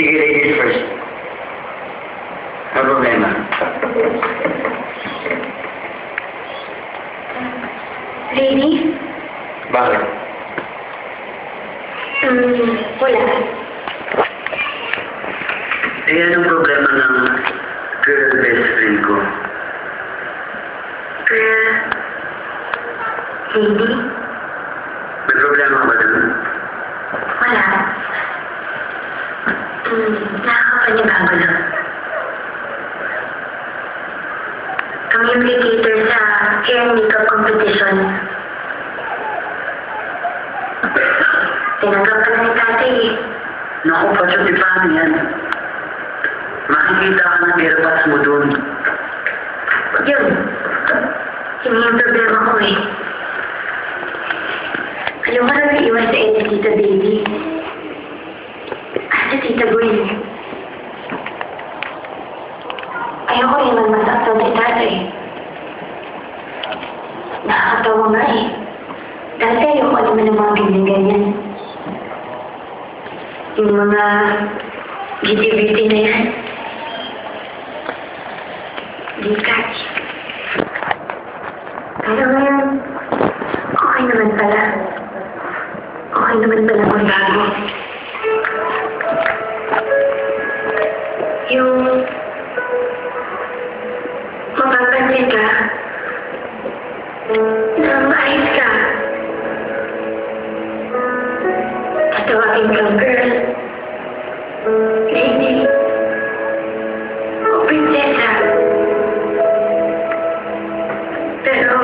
Sige, ladies first. Ano problema? Lady? Bakit? Wala. Eh, anong problema ng girl best friend ko? Lady? May problema ka ba doon? Wala. Nakakapanibago lang. Kami yung cater sa hair and makeup competition. Tinanggap ka na ni tatay eh. Naku, Pachuti, paano yan? Makikita ka ng airpods mo doon. Yun. Hindi yung problema ko eh. Alam mo na naiwan sa si Tita Baby. At si Tita Gwen. Ayoko naman masaktan si tatay. Nakakatawa nga eh. Dati ayoko naman ng mga ganyan-ganyan. Yung mga giti-giti na yan. Di catch. Pero ngayon, okay naman pala. Okay naman pala magbago. Yung mapapansin ka na maayos ka. Tatawagin kang girl, lady, o prinsesa. Pero,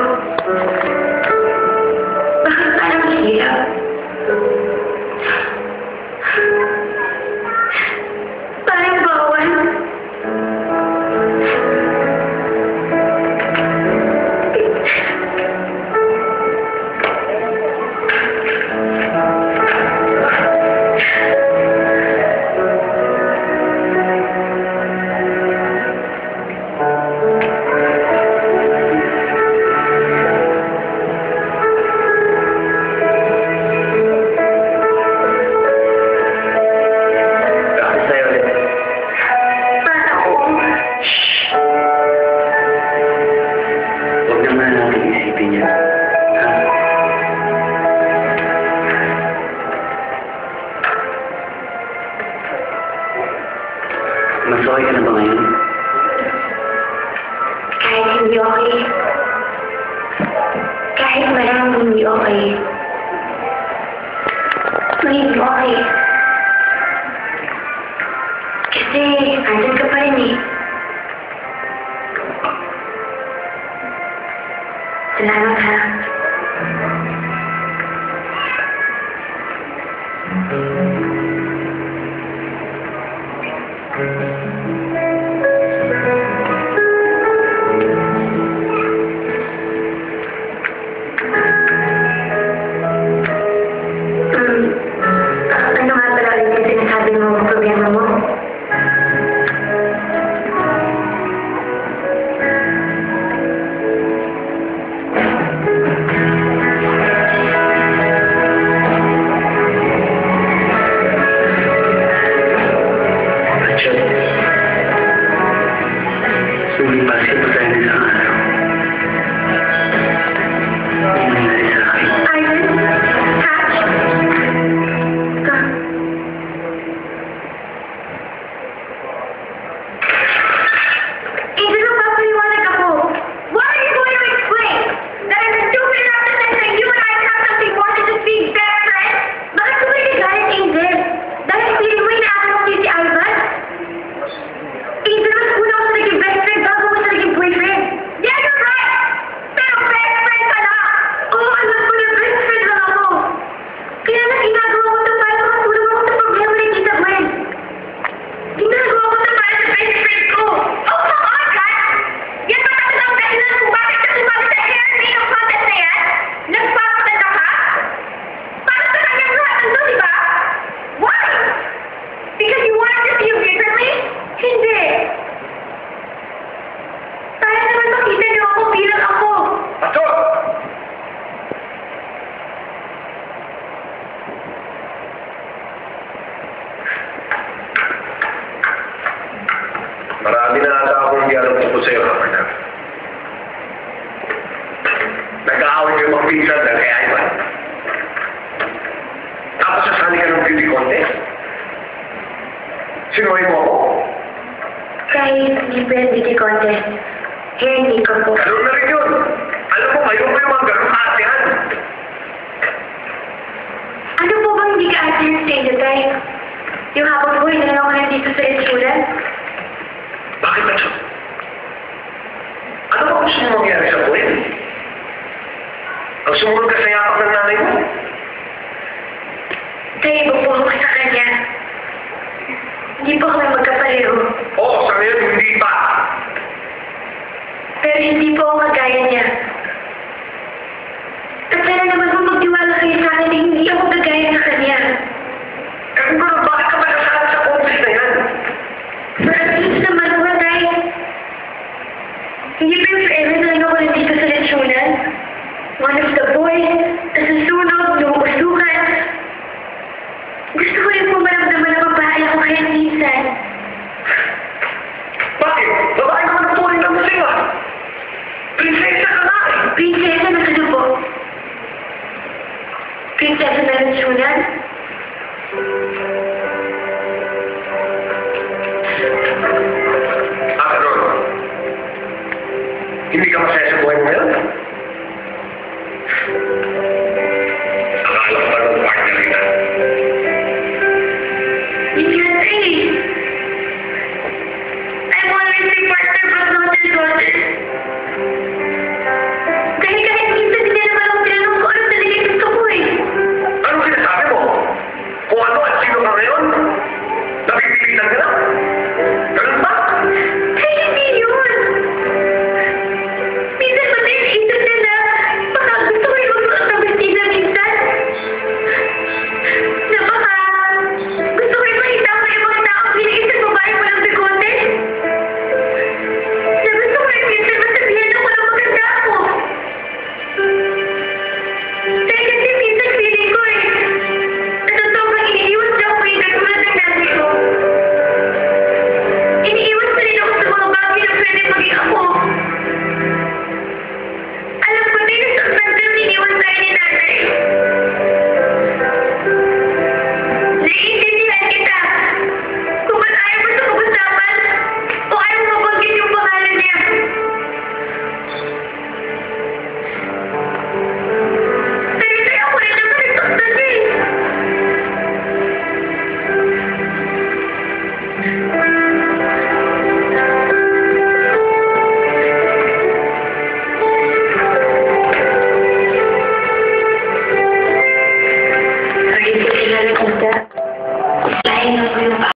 bakit parang hirap? Parang bawal. Bakit sa'yo ulit? Parang Huwag naman natin isipin yan. Ha? Mas okay ka na ba ngayon? kahit hindi okay. Kahit maraming hindi okay. Hindi okay. Kasi, andun ka pa rin eh. Salamat ha. Ano nga pala ulit yung sinasabi mo ang problema mo? Marami na ata akong hindi alam tungkol sa'yo, Ramarna. Nag-aaway kayo mga pinsan dahil kay Ivan. Tapos sasali ka ng beauty contest. Sinuhay mo ako? Kahit hindi pa yung beauty contest, hindi ko po. Ganun na rin yun. Alam mo, ngayon ko yung mga ganun kaatehan. Ano po bang hindi ka ate yung stereotype? Yung habang po, inalaw ko na dito sa insuran? Bakit ba siya? Ano ba gusto mo mangyari sa buhay? Ang sumunod ka sa yapak ng nanay mo? Dahil iba po ako sa kanya. Hindi po kami magkapareho. Oo, sa ngayon hindi pa. Pero hindi po ako kagaya niya. At sana naman po magtiwala kayo sa akin na hindi ako kagaya sa kanya. Eh kung gano'n, bakit ka ba nasaan sa office na yan? For at least naman po, Tay. Hindi pa yung forever na lang ako nandito sa leksyonan. One of the boys, nasusunog, lumuusukan. Gusto ko rin po maramdaman ang babae ako kahit minsan. Bakit? Babae ko na tuloy ng musika. Prinsesa ka nga eh. Prinsesa na ano po? Prinsesa na leksyonan? Ron, hindi ka masaya sa buhay mo ngayon?